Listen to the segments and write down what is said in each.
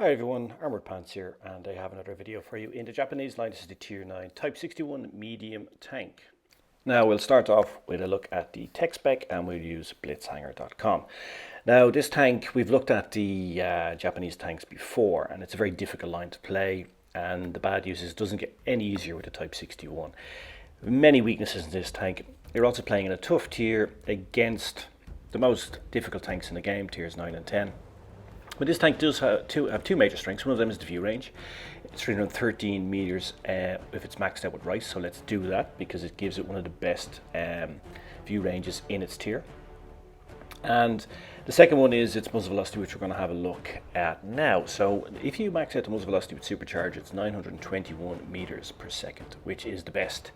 Hi everyone, Armoured Pants here, and I have another video for you in the Japanese line. This is the Tier 9 Type 61 medium tank. Now we'll start off with a look at the tech spec and we'll use blitzhanger.com. Now this tank, we've looked at the Japanese tanks before, and it's a very difficult line to play, and the bad news is it doesn't get any easier with the Type 61. Many weaknesses in this tank. You're also playing in a tough tier against the most difficult tanks in the game, tiers 9 and 10. But this tank does have two major strengths. One of them is the view range. It's 313 meters if it's maxed out with rice, so let's do that because it gives it one of the best view ranges in its tier. And the second one is its muzzle velocity, which we're going to have a look at now. So if you max out the muzzle velocity with supercharge, it's 921 meters per second, which is the best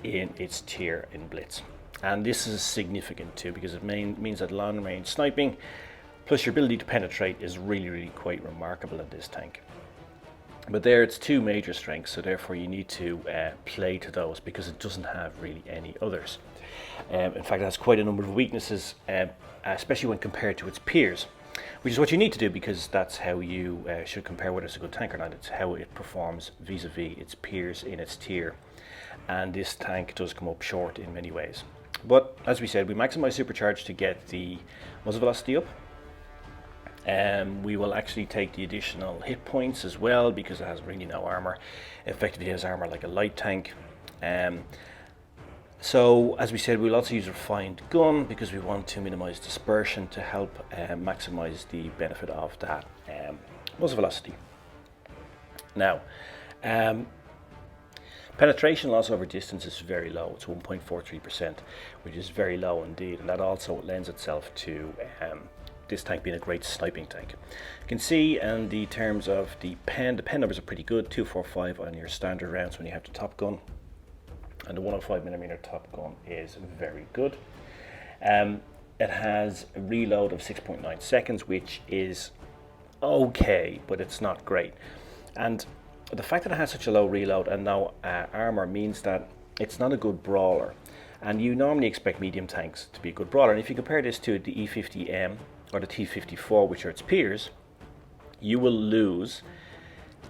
in its tier in Blitz. And this is significant too because it means that long range sniping plus your ability to penetrate is really quite remarkable in this tank. But there, it's two major strengths, so therefore you need to play to those because it doesn't have really any others. In fact, it has quite a number of weaknesses, especially when compared to its peers, which is what you need to do because that's how you should compare whether it's a good tank or not. It's how it performs vis-a-vis its peers in its tier, and this tank does come up short in many ways. But as we said, we maximize supercharge to get the muzzle velocity up. We will actually take the additional hit points as well because it has really no armor. Effectively it has armor like a light tank. So as we said, we'll also use a refined gun because we want to minimize dispersion to help maximize the benefit of that muzzle velocity. Now, penetration loss over distance is very low. It's 1.43%, which is very low indeed, and that also lends itself to this tank being a great sniping tank. You can see in the terms of the pen numbers are pretty good. 245 on your standard rounds when you have the top gun, and the 105mm top gun is very good. It has a reload of 6.9 seconds, which is okay, but it's not great. And the fact that it has such a low reload and no armor means that it's not a good brawler. And you normally expect medium tanks to be a good brawler. And if you compare this to the E50M or the T54, which are its peers, you will lose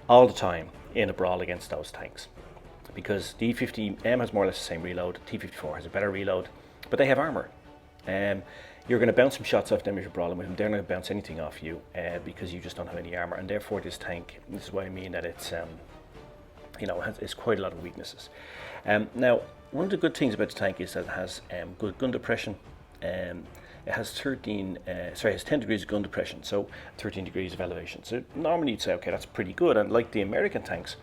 all the time in a brawl against those tanks. Because the E50M has more or less the same reload, T54 has a better reload, but they have armor. You're going to bounce some shots off them if you're brawling with them. They're not going to bounce anything off you because you just don't have any armor. And therefore this tank, this is what I mean that it's, it's quite a lot of weaknesses. Now, one of the good things about the tank is that it has good gun depression. It has 10 degrees of gun depression, so 13 degrees of elevation. So normally you'd say, okay, that's pretty good. And like the American tanks,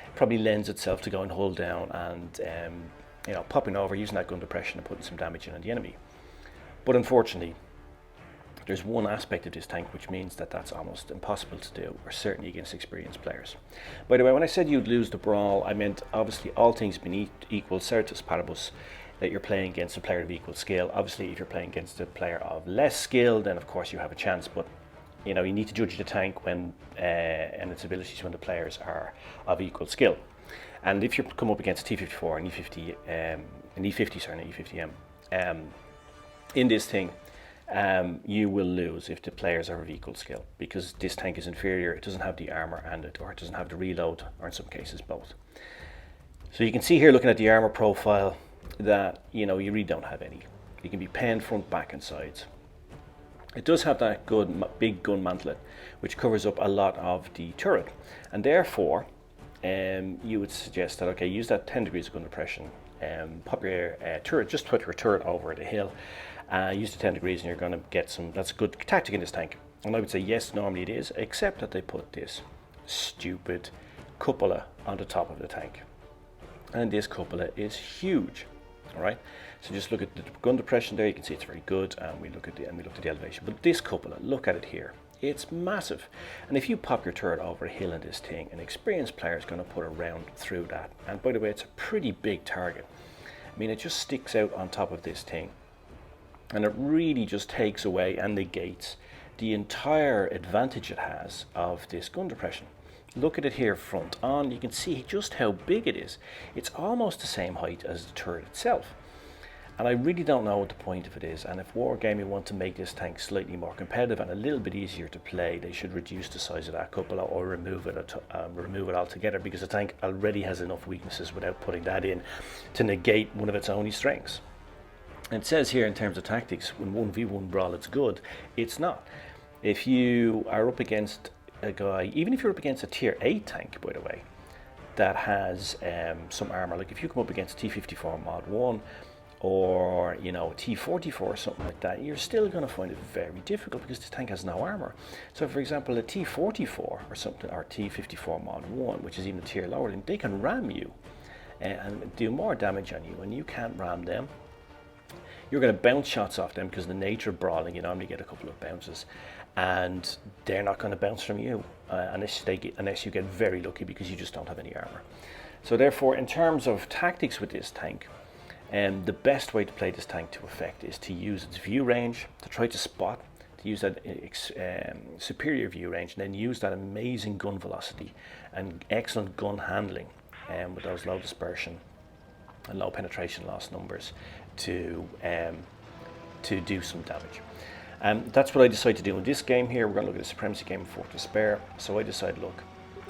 it probably lends itself to going hull down and popping over, using that gun depression and putting some damage in on the enemy. But unfortunately, there's one aspect of this tank which means that that's almost impossible to do, or certainly against experienced players. By the way, when I said you'd lose the brawl, I meant obviously all things being equal, ceteris paribus, that you're playing against a player of equal skill. Obviously, if you're playing against a player of less skill, then of course you have a chance, but you need to judge the tank when and its abilities when the players are of equal skill. And if you come up against T54 and E50M, in this thing, you will lose if the players are of equal skill because this tank is inferior. It doesn't have the armor or it doesn't have the reload, or in some cases both. So you can see here, looking at the armor profile, that you really don't have any. You can be penned front, back and sides. It does have that good big gun mantlet which covers up a lot of the turret, and therefore you would suggest that okay, use that 10 degrees of gun depression, pop your turret, just put your turret over the hill, use the 10 degrees and you're going to get some. That's a good tactic in this tank. And I would say yes, normally it is, except that they put this stupid cupola on the top of the tank, and this cupola is huge. All right, so just look at the gun depression there. You can see it's very good, and we look at the elevation. But this cupola, look at it here. It's massive, and if you pop your turret over a hill in this thing, an experienced player is going to put a round through that. And by the way, it's a pretty big target. I mean, it just sticks out on top of this thing, and it really just takes away and negates the entire advantage it has of this gun depression. Look at it here front on, you can see just how big it is. It's almost the same height as the turret itself. And I really don't know what the point of it is, and if Wargaming want to make this tank slightly more competitive and a little bit easier to play, they should reduce the size of that cupola or remove it altogether, because the tank already has enough weaknesses without putting that in to negate one of its only strengths. And it says here in terms of tactics, when 1v1 brawl it's good, it's not. If you are up against a guy, even if you're up against a tier 8 tank, by the way, that has some armor, like if you come up against T54 mod 1 or a T44 or something like that, you're still going to find it very difficult because this tank has no armor. So for example, a T44 or something, or T54 mod 1, which is even a tier lower, they can ram you and do more damage on you, and you can't ram them. You're going to bounce shots off them because the nature of brawling, you normally get a couple of bounces, and they're not going to bounce from you unless you get very lucky because you just don't have any armor. So therefore, in terms of tactics with this tank, the best way to play this tank to effect is to use its view range, to try to spot, to use that superior view range, and then use that amazing gun velocity and excellent gun handling with those low dispersion and low penetration loss numbers to do some damage. That's what I decided to do in this game here. We're going to look at a supremacy game of Fortress Spare. So I decided, look,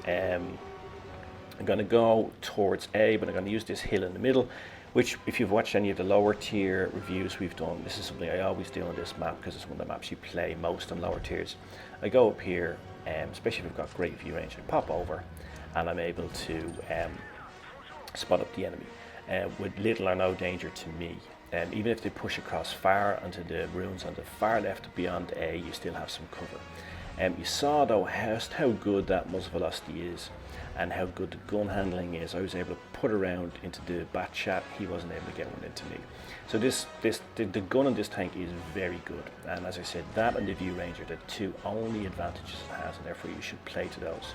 I'm going to go towards A, but I'm going to use this hill in the middle, which if you've watched any of the lower tier reviews we've done, this is something I always do on this map because it's one of the maps you play most on lower tiers. I go up here, especially if we've got great view range, I pop over and I'm able to spot up the enemy with little or no danger to me. Even if they push across far onto the ruins on the far left beyond A, you still have some cover. You saw though how good that muzzle velocity is and how good the gun handling is. I was able to put around into the bat chat, he wasn't able to get one into me. So the gun on this tank is very good, and as I said, that and the view range are the two only advantages it has, and therefore you should play to those.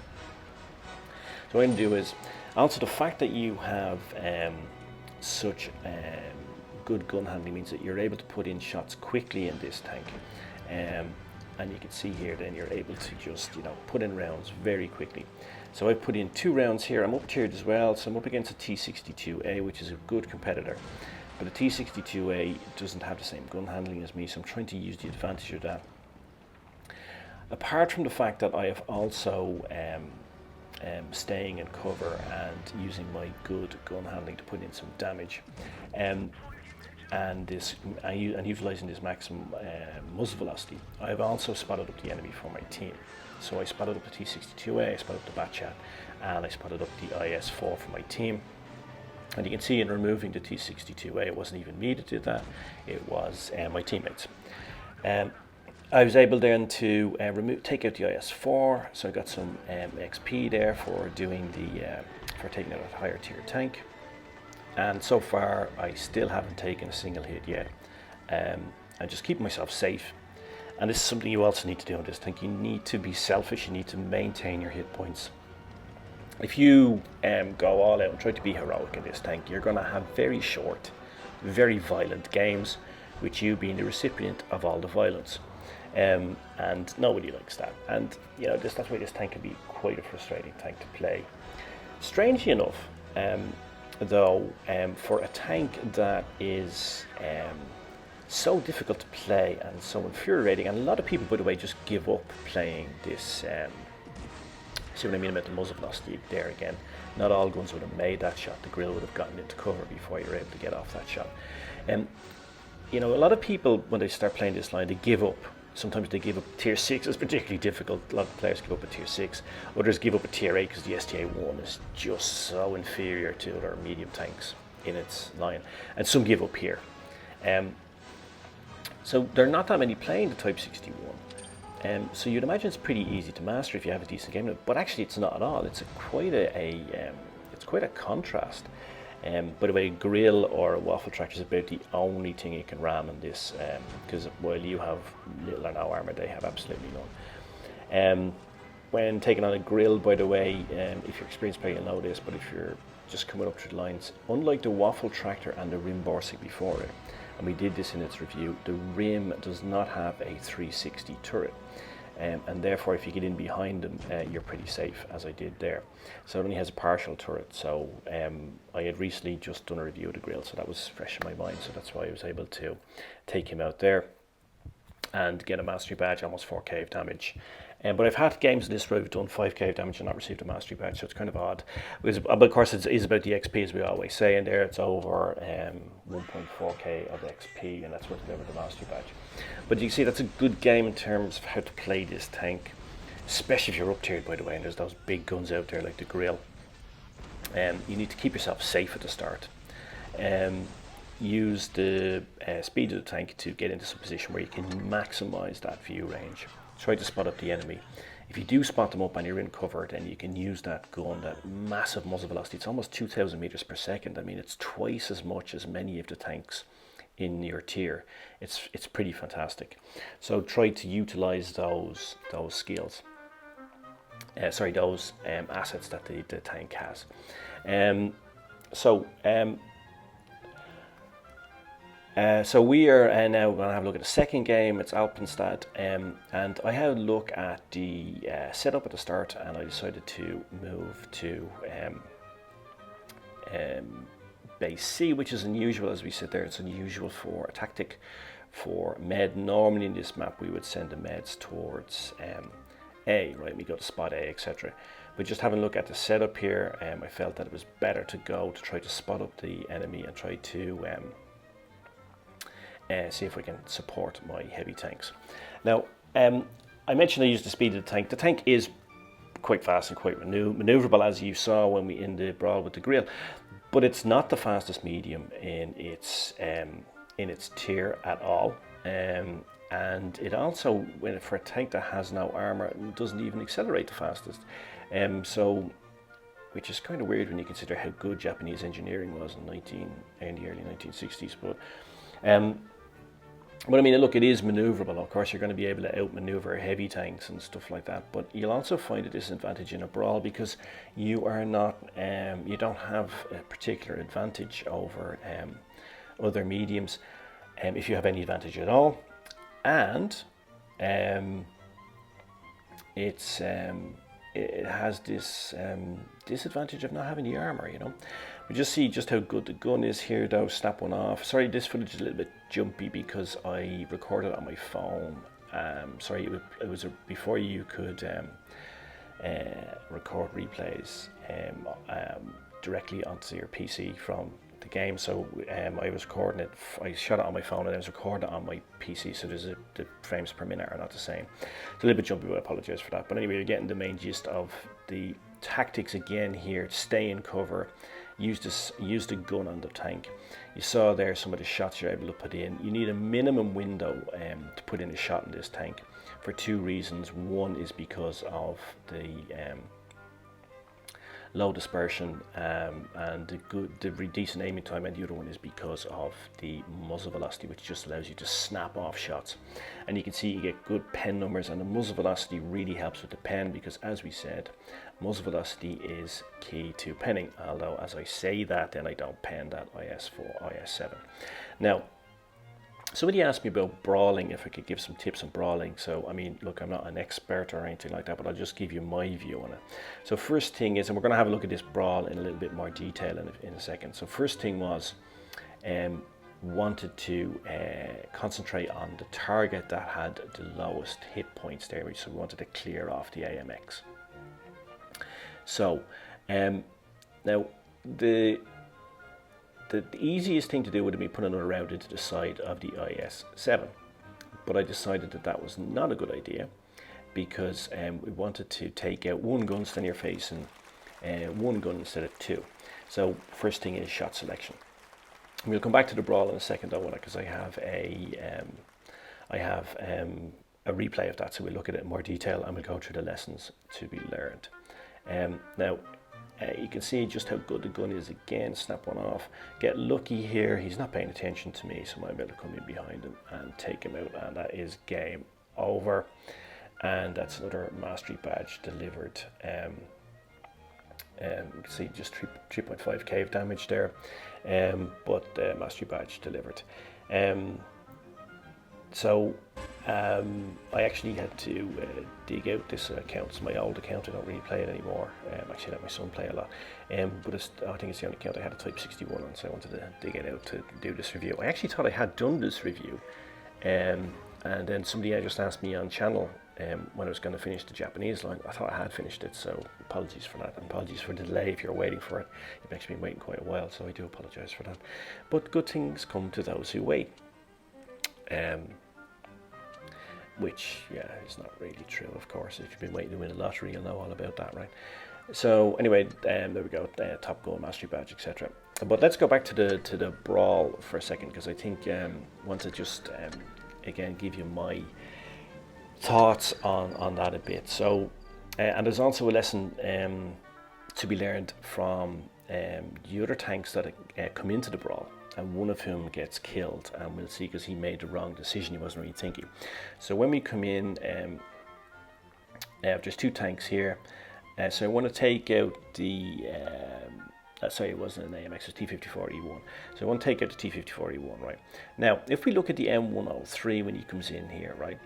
So what I'm going to do is, also the fact that you have such good gun handling means that you're able to put in shots quickly in this tank, and you can see here then you're able to just put in rounds very quickly. So I put in 2 rounds here. I'm up tiered as well, so I'm up against a T62A, which is a good competitor, but the T62A doesn't have the same gun handling as me, so I'm trying to use the advantage of that. Apart from the fact that I have also staying in cover and using my good gun handling to put in some damage, and utilizing this maximum muzzle velocity, I have also spotted up the enemy for my team. So I spotted up the T62A, I spotted up the Batchat, and I spotted up the IS-4 for my team. And you can see in removing the T62A, it wasn't even me that did that, it was my teammates. I was able then to take out the IS-4, so I got some XP there for doing for taking out a higher tier tank. And so far, I still haven't taken a single hit yet. I just keep myself safe. And this is something you also need to do in this tank. You need to be selfish, you need to maintain your hit points. If you go all out and try to be heroic in this tank, you're going to have very short, very violent games, with you being the recipient of all the violence. And nobody likes that. And that's why this tank can be quite a frustrating tank to play. Strangely enough, though, for a tank that is so difficult to play and so infuriating, and a lot of people, by the way, just give up playing this. See what I mean about the muzzle velocity there again? Not all guns would have made that shot. The grill would have gotten into cover before you were able to get off that shot. A lot of people, when they start playing this line, they give up. Sometimes they give up tier 6. It's particularly difficult. A lot of players give up a tier 6. Others give up a tier 8 because the STA-1 is just so inferior to other medium tanks in its line. And some give up here. So there are not that many playing the Type 61. So you'd imagine it's pretty easy to master if you have a decent game, but actually it's not at all. It's quite a contrast. By the way, grill or a waffle tractor is about the only thing you can ram in this, because while you have little or no armor, they have absolutely none. When taking on a grill, by the way, if you're experienced player, you'll know this, but if you're just coming up through the lines, unlike the waffle tractor and the rim borsig before it, and we did this in its review, the rim does not have a 360 turret. and therefore if you get in behind them, you're pretty safe, as I did there. So it only has a partial turret, so I had recently just done a review of the grill, so that was fresh in my mind, so that's why I was able to take him out there and get a mastery badge, almost 4k of damage. But I've had games in this where I've done 5k of damage and not received a mastery badge, so it's kind of odd. But of course, it is about the XP, as we always say, and there it's over 1.4k of XP, and that's what delivered the mastery badge. But you can see that's a good game in terms of how to play this tank, especially if you're up tiered, by the way, and there's those big guns out there like the grill. You need to keep yourself safe at the start. Use the speed of the tank to get into some position where you can maximize that view range. Try to spot up the enemy. If you do spot them up and you're in cover, then you can use that gun, that massive muzzle velocity. It's almost 2,000 meters per second. I mean, it's twice as much as many of the tanks in your tier. It's pretty fantastic. So try to utilize those skills. Those assets that the tank has. So we are now going to have a look at the second game. It's Alpenstadt, and I had a look at the setup at the start, and I decided to move to base C, which is unusual. As we sit there, it's unusual for a tactic for med. Normally in this map we would send the meds towards A, right? We go to spot A, etc. But just having a look at the setup here, I felt that it was better to go to try to spot up the enemy and try to see if we can support my heavy tanks. Now, I mentioned I used the speed of the tank. The tank is quite fast and quite maneuverable, as you saw when we in the brawl with the grill, but it's not the fastest medium in its tier at all. And it also, for a tank that has no armor, doesn't even accelerate the fastest. Which is kind of weird when you consider how good Japanese engineering was in the early 1960s. But I mean, look, it is maneuverable. Of course, you're going to be able to outmaneuver heavy tanks and stuff like that. But you'll also find a disadvantage in a brawl because you are not, you don't have a particular advantage over other mediums, if you have any advantage at all. And it has this disadvantage of not having the armor, you know. We just see just how good the gun is here, though. Snap one off. Sorry, this footage is a little bit jumpy because I recorded on my phone. Sorry, it was before you could record replays directly onto your PC from the game. So I was recording it. I shot it on my phone and I was recording it on my PC. So the frames per minute are not the same. It's a little bit jumpy, but I apologize for that. But anyway, you're getting the main gist of the tactics again here. Stay in cover. Use the gun on the tank. You saw there some of the shots you're able to put in. You need a minimum window to put in a shot in this tank for two reasons. One is because of the low dispersion and the decent aiming time, and the other one is because of the muzzle velocity, which just allows you to snap off shots. And you can see you get good pen numbers, and the muzzle velocity really helps with the pen because, as we said, muzzle velocity is key to penning. Although as I say that, then I don't pen that IS4, IS7. Now, somebody asked me about brawling, if I could give some tips on brawling. So, I mean, look, I'm not an expert or anything like that, but I'll just give you my view on it. So first thing is, and we're going to have a look at this brawl in a little bit more detail in a second. So first thing was, wanted to concentrate on the target that had the lowest hit points there, so we wanted to clear off the AMX. So, now the easiest thing to do would have been put another round into the side of the IS-7, but I decided that was not a good idea because we wanted to take out one gun, stand your face, and one gun instead of two. So first thing is shot selection. We'll come back to the brawl in a second though, because I have a replay of that, so we'll look at it in more detail and we'll go through the lessons to be learned. Now, you can see just how good the gun is again. Snap one off. Get lucky here. He's not paying attention to me, so I'm able to come in behind him and take him out, and that is game over. And that's another mastery badge delivered. You can see just 3.5k of damage there, but mastery badge delivered. So I actually had to dig out this account. It's my old account. I don't really play it anymore. Actually, I let my son play a lot. But I think it's the only account I had a Type 61 on, so I wanted to dig it out to do this review. I actually thought I had done this review, and then somebody just asked me on channel when I was going to finish the Japanese line. I thought I had finished it, so apologies for that. And apologies for the delay if you're waiting for it. You've actually been waiting quite a while, so I do apologise for that. But good things come to those who wait. Which, yeah, is not really true, of course. If you've been waiting to win a lottery, you'll know all about that, right? So anyway, there we go, Top Gun, Mastery Badge, etc. But let's go back to the brawl for a second, because I think want to just again give you my thoughts on that a bit. So, and there's also a lesson to be learned from the other tanks that come into the brawl, and one of whom gets killed, and we'll see, because he made the wrong decision. He wasn't really thinking. So when we come in, there's two tanks here. So I want to take out the sorry, it wasn't an AMX, it was T54E1. So I want to take out the T54E1, right? Now, if we look at the M103 when he comes in here, right?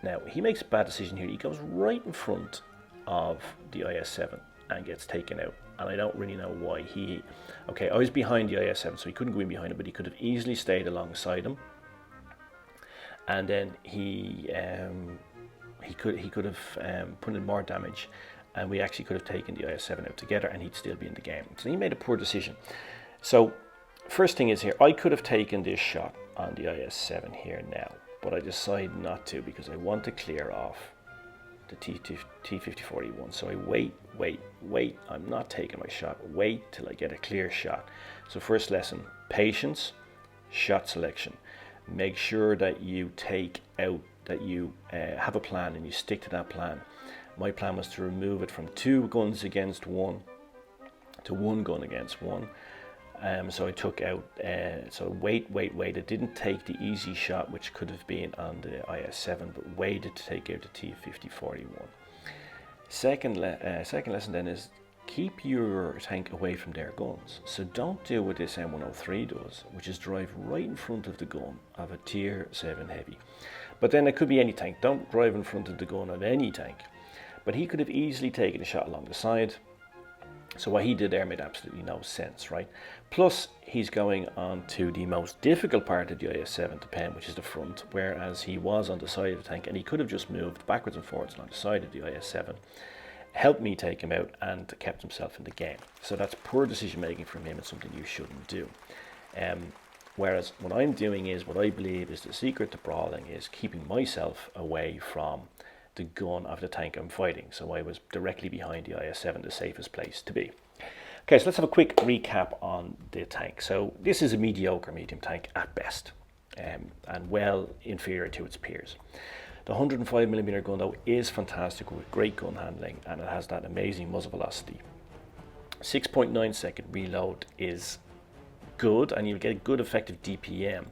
Now, he makes a bad decision here. He goes right in front of the IS-7 and gets taken out. And I don't really know why. Okay, I was behind the IS-7, so he couldn't go in behind him, but he could have easily stayed alongside him. And then he could have put in more damage, and we actually could have taken the IS-7 out together, and he'd still be in the game. So he made a poor decision. So first thing is here, I could have taken this shot on the IS-7 here now, but I decided not to, because I want to clear off the T54E1. So I wait, I'm not taking my shot, wait till I get a clear shot. So first lesson, patience, shot selection. Make sure that you take out, that you have a plan and you stick to that plan. My plan was to remove it from 2 guns against 1 to 1 gun against 1. So I took out, so wait. I didn't take the easy shot, which could have been on the IS-7, but waited to take out the T5041. Second lesson then is keep your tank away from their guns. So don't do what this M103 does, which is drive right in front of the gun of a tier 7 heavy. But then it could be any tank. Don't drive in front of the gun of any tank. But he could have easily taken a shot along the side. So what he did there made absolutely no sense, right? Plus, he's going on to the most difficult part of the IS-7 to pen, which is the front, whereas he was on the side of the tank, and he could have just moved backwards and forwards along the side of the IS-7, helped me take him out, and kept himself in the game. So that's poor decision making from him, and something you shouldn't do. Whereas what I'm doing is, what I believe is the secret to brawling is keeping myself away from the gun of the tank I'm fighting. So I was directly behind the IS-7, the safest place to be. Okay, so let's have a quick recap on the tank. So this is a mediocre medium tank at best, and well inferior to its peers. The 105mm gun though is fantastic with great gun handling, and it has that amazing muzzle velocity. 6.9 second reload is good, and you'll get a good effective DPM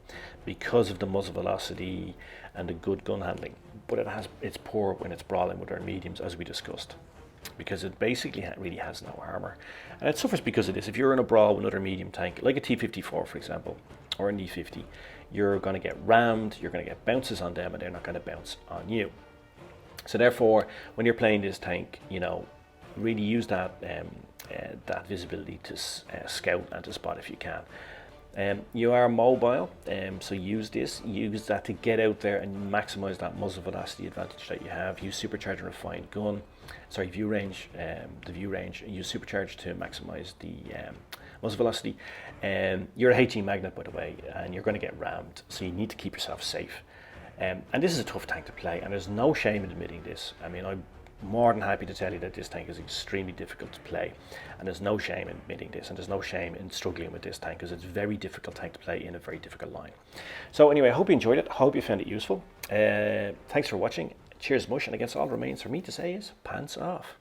because of the muzzle velocity and the good gun handling. But it's poor when it's brawling with our mediums, as we discussed, because it basically really has no armor, and it suffers because of this. If you're in a brawl with another medium tank, like a T54 for example, or an E50, you're going to get rammed, you're going to get bounces on them, and they're not going to bounce on you. So therefore, when you're playing this tank, you know, really use that that visibility to scout and to spot if you can. You are mobile, so use that to get out there and maximize that muzzle velocity advantage that you have. Use supercharge and refined gun, view range, use supercharge to maximize the muzzle velocity. You're a HE magnet, by the way, and you're going to get rammed, so you need to keep yourself safe. And this is a tough tank to play, and there's no shame in admitting this. I mean, I'm more than happy to tell you that this tank is extremely difficult to play, and there's no shame in admitting this, and there's no shame in struggling with this tank, because it's a very difficult tank to play in a very difficult line. So anyway, I hope you enjoyed it, I hope you found it useful. Thanks for watching. Cheers, Mush, and against all remains for me to say is pants off.